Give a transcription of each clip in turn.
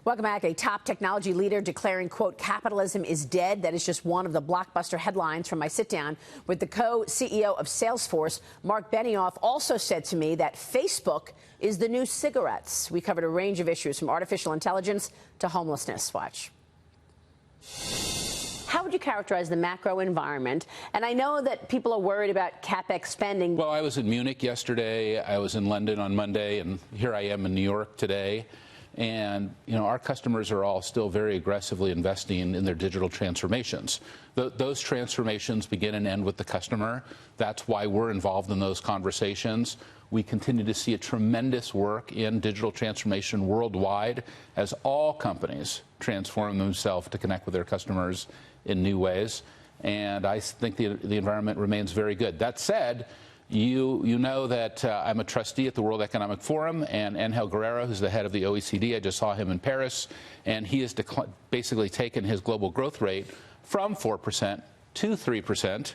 Welcome back. A top technology leader declaring, quote, capitalism is dead. That is just one of the blockbuster headlines from my sit-down with the co-CEO of Salesforce. Mark Benioff also said to me that Facebook is the new cigarettes. We covered a range of issues from artificial intelligence to homelessness. Watch. How would you characterize the macro environment? And I know that people are worried about CapEx spending. Well, I was in Munich yesterday. I was in London on Monday, and here I am in New York today. And, our customers are all still very aggressively investing in their digital transformations. Those transformations begin and end with the customer. That's why we're involved in those conversations. We continue to see a tremendous work in digital transformation worldwide as all companies transform themselves to connect with their customers in new ways. And I think the environment remains very good. That said, you know that I'm a trustee at the World Economic Forum, and Angel Guerrero, who's the head of the OECD, I just saw him in Paris, and he has basically taken his global growth rate from 4% to 3%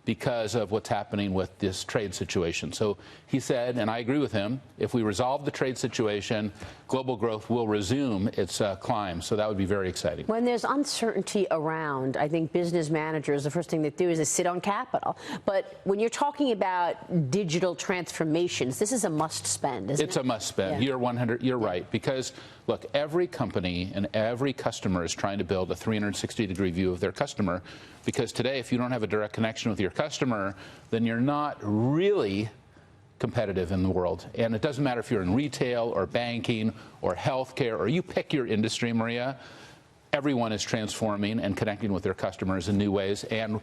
because of what's happening with this trade situation. So he said, and I agree with him, if we resolve the trade situation, global growth will resume its climb. So that would be very exciting. When there's uncertainty around, I think business managers, the first thing they do is sit on capital. But when you're talking about digital transformations, this is a must spend, isn't it? It's a must spend. Yeah. You're right. Because, look, every company and every customer is trying to build a 360-degree view of their customer. Because today, if you don't have a direct connection with your customer, then you're not really competitive in the world. And it doesn't matter if you're in retail or banking or healthcare or you pick your industry, Maria, everyone is transforming and connecting with their customers in new ways and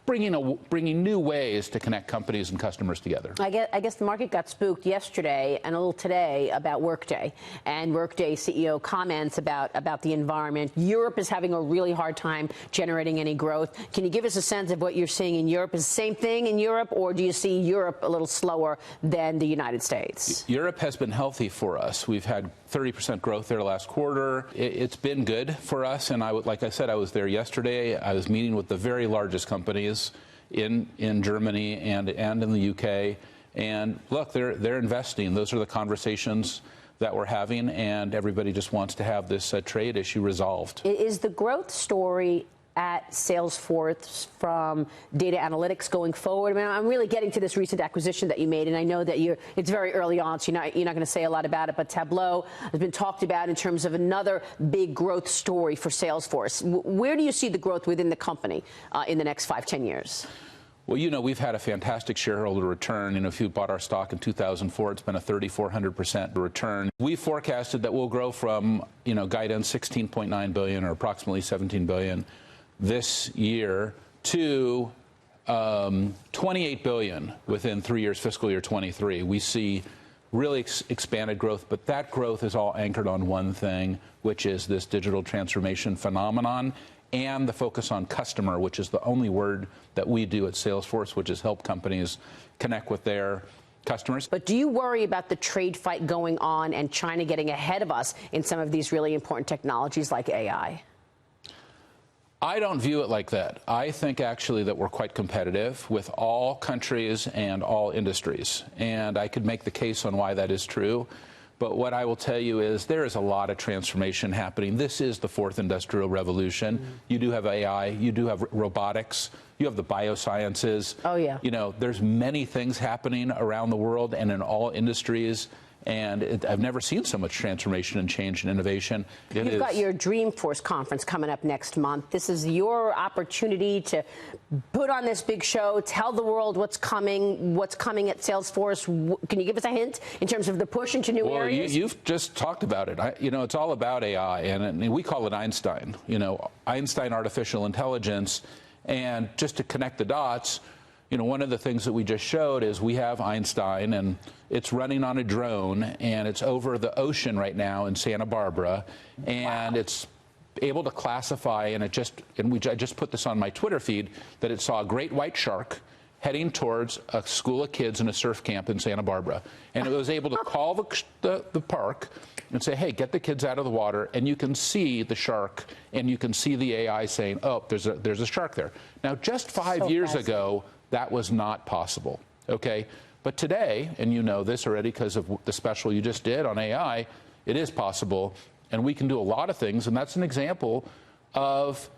bringing new ways to connect companies and customers together. I guess the market got spooked yesterday and a little today about Workday, and Workday CEO comments about the environment. Europe is having a really hard time generating any growth. Can you give us a sense of what you're seeing in Europe? Is the same thing in Europe, or do you see Europe a little slower than the United States? Europe has been healthy for us. We've had 30% growth there last quarter. It's been good for us, and like I said, I was there yesterday. I was meeting with the very largest companies in Germany and in the UK, and look, they're investing. Those are the conversations that we're having, and everybody just wants to have this trade issue resolved. Is the growth story at Salesforce from data analytics going forward? I mean, I'm really getting to this recent acquisition that you made, and I know that it's very early on, so you're not going to say a lot about it, but Tableau has been talked about in terms of another big growth story for Salesforce. Where do you see the growth within the company in the next 5-10 years? Well, we've had a fantastic shareholder return. If you bought our stock in 2004, it's been a 3,400% return. We forecasted that we'll grow from, guidance $16.9 billion or approximately $17 billion this year to $28 billion within 3 years, fiscal year 23. We see really expanded growth, but that growth is all anchored on one thing, which is this digital transformation phenomenon and the focus on customer, which is the only word that we do at Salesforce, which is help companies connect with their customers. But do you worry about the trade fight going on and China getting ahead of us in some of these really important technologies like AI? I don't view it like that. I think actually that we're quite competitive with all countries and all industries. And I could make the case on why that is true. But what I will tell you is there is a lot of transformation happening. This is the fourth industrial revolution. Mm-hmm. You do have AI, you do have robotics, you have the biosciences. Oh, yeah. There's many things happening around the world and in all industries. And I've never seen so much transformation and change and innovation. You've got your Dreamforce conference coming up next month. This is your opportunity to put on this big show, tell the world what's coming at Salesforce. Can you give us a hint in terms of the push into new areas? Well, you've just talked about it. It's all about AI, and we call it Einstein. Einstein artificial intelligence. And just to connect the dots, one of the things that we just showed is we have Einstein, and it's running on a drone, and it's over the ocean right now in Santa Barbara, and wow. It's able to classify, and I just put this on my Twitter feed, that it saw a great white shark heading towards a school of kids in a surf camp in Santa Barbara. And it was able to call the park and say, hey, get the kids out of the water, and you can see the shark, and you can see the AI saying, oh, there's a shark there. Now, just 5 years ago, that was not possible, okay? But today, and you know this already because of the special you just did on AI, it is possible. and we can do a lot of things, and that's an example of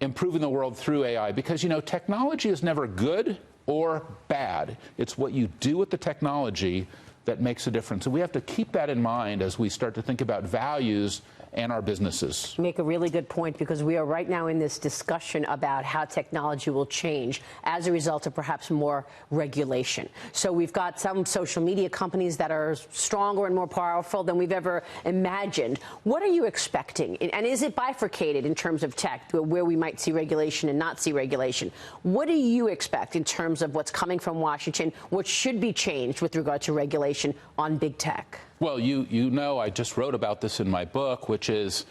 improving the world through AI, because, you know, technology is never good or bad. It's what you do with the technology that makes a difference. And we have to keep that in mind as we start to think about values and our businesses. You make a really good point, because we are right now in this discussion about how technology will change as a result of perhaps more regulation. So we've got some social media companies that are stronger and more powerful than we've ever imagined. What are you expecting? And is it bifurcated in terms of tech, where we might see regulation and not see regulation? What do you expect in terms of what's coming from Washington? What should be changed with regard to regulation on big tech? Well, you know, I just wrote about this in my book, which is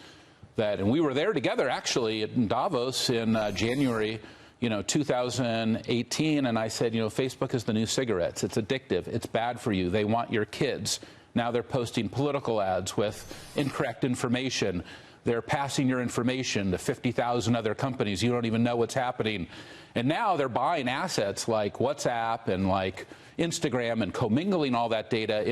that, and we were there together actually in Davos in January, 2018, and I said, Facebook is the new cigarettes. It's addictive. It's bad for you. They want your kids. Now they're posting political ads with incorrect information. They're passing your information to 50,000 other companies. You don't even know what's happening. And now they're buying assets like WhatsApp and like Instagram and commingling all that data.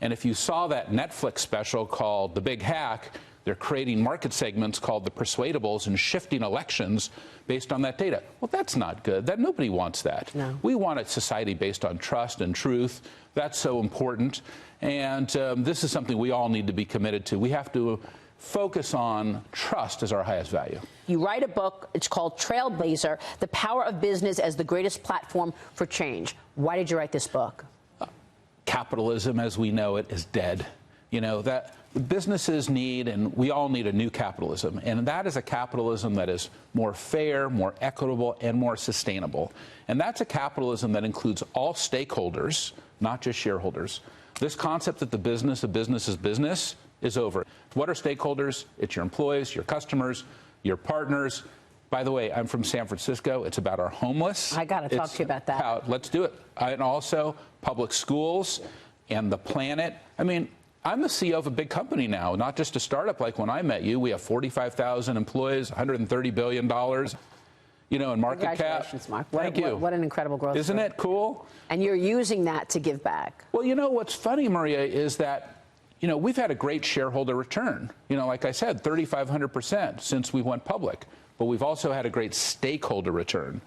And if you saw that Netflix special called The Big Hack, they're creating market segments called the persuadables and shifting elections based on that data. Well, that's not good. Nobody wants that. No. We want a society based on trust and truth. That's so important. And this is something we all need to be committed to. We have to focus on trust as our highest value. You write a book. It's called Trailblazer, The Power of Business as the Greatest Platform for Change. Why did you write this book? Capitalism as we know it is dead. That businesses need, and we all need, a new capitalism. And that is a capitalism that is more fair, more equitable, and more sustainable. And that's a capitalism that includes all stakeholders, not just shareholders. This concept that the business of business is business is over. What are stakeholders? It's your employees, your customers, your partners. By the way, I'm from San Francisco. It's about our homeless. I got to talk to you about that. Let's do it. And also public schools and the planet. I mean, I'm the CEO of a big company now, not just a startup like when I met you. We have 45,000 employees, $130 billion, in market cap. Congratulations, Mark. Thank you. What an incredible growth Isn't story. it cool? And you're using that to give back. Well, what's funny, Maria, is that we've had a great shareholder return. Like I said, 3,500% since we went public. But we've also had a great stakeholder return.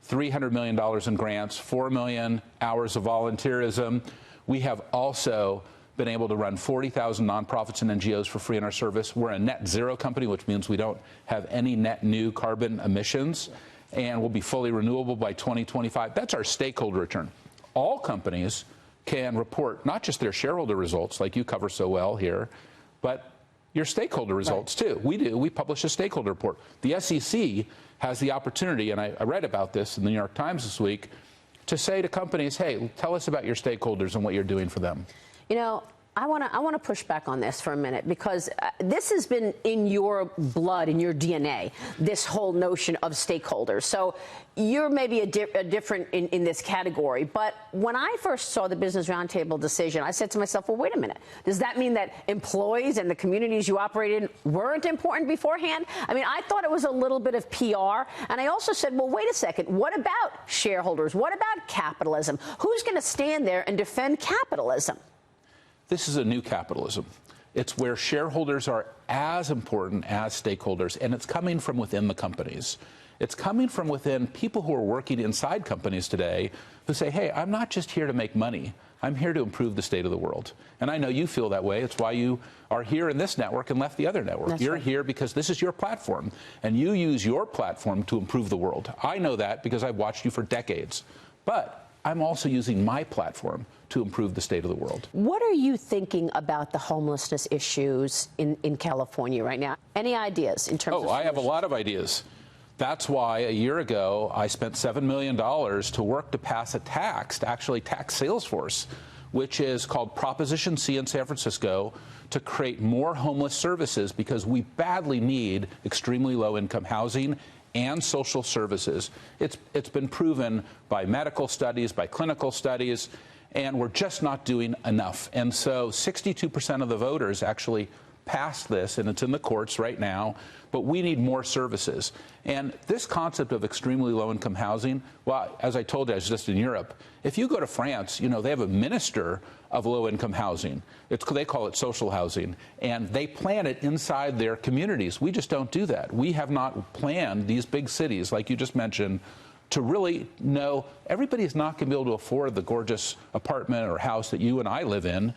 $300 million in grants, 4 million hours of volunteerism. We have also been able to run 40,000 nonprofits and NGOs for free in our service. We're a net zero company, which means we don't have any net new carbon emissions. And we'll be fully renewable by 2025. That's our stakeholder return. All companies can report not just their shareholder results, like you cover so well here, but your stakeholder results, too. We do. We publish a stakeholder report. The SEC has the opportunity, and I read about this in the New York Times this week, to say to companies, hey, tell us about your stakeholders and what you're doing for them. I want to push back on this for a minute, because this has been in your blood, in your DNA, this whole notion of stakeholders. So you're maybe a different in this category. But when I first saw the Business Roundtable decision, I said to myself, well, wait a minute. Does that mean that employees and the communities you operate in weren't important beforehand? I mean, I thought it was a little bit of PR. And I also said, well, wait a second. What about shareholders? What about capitalism? Who's going to stand there and defend capitalism? This is a new capitalism. It's where shareholders are as important as stakeholders, and it's coming from within the companies. It's coming from within people who are working inside companies today who say, hey, I'm not just here to make money. I'm here to improve the state of the world. And I know you feel that way. It's why you are here in this network and left the other network. That's You're right. here because this is your platform, and you use your platform to improve the world. I know that because I've watched you for decades. But I'm also using my platform to improve the state of the world. What are you thinking about the homelessness issues in California right now? Any ideas in terms of I have a solutions? lot of ideas. That's why a year ago I spent $7 million to work to pass a tax, to actually tax Salesforce, which is called Proposition C in San Francisco, to create more homeless services, because we badly need extremely low-income housing and social services. It's been proven by medical studies, by clinical studies, and we're just not doing enough. And so 62% of the voters actually passed this, and it's in the courts right now, but we need more services. And this concept of extremely low-income housing, well, as I told you, I was just in Europe. If you go to France, you know, they have a minister of low-income housing. They call it social housing, and they plan it inside their communities. We just don't do that. We have not planned these big cities, like you just mentioned, to really know everybody's not going to be able to afford the gorgeous apartment or house that you and I live in.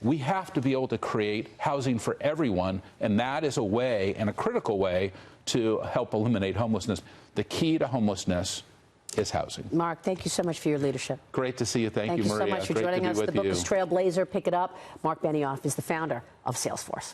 We have to be able to create housing for everyone, and that is a way, and a critical way, to help eliminate homelessness. The key to homelessness is housing. Mark, thank you so much for your leadership. Great to see you. Thank you, Maria. Thank you so much for Great joining to be us. with The book you. is Trailblazer. Pick it up. Mark Benioff is the founder of Salesforce.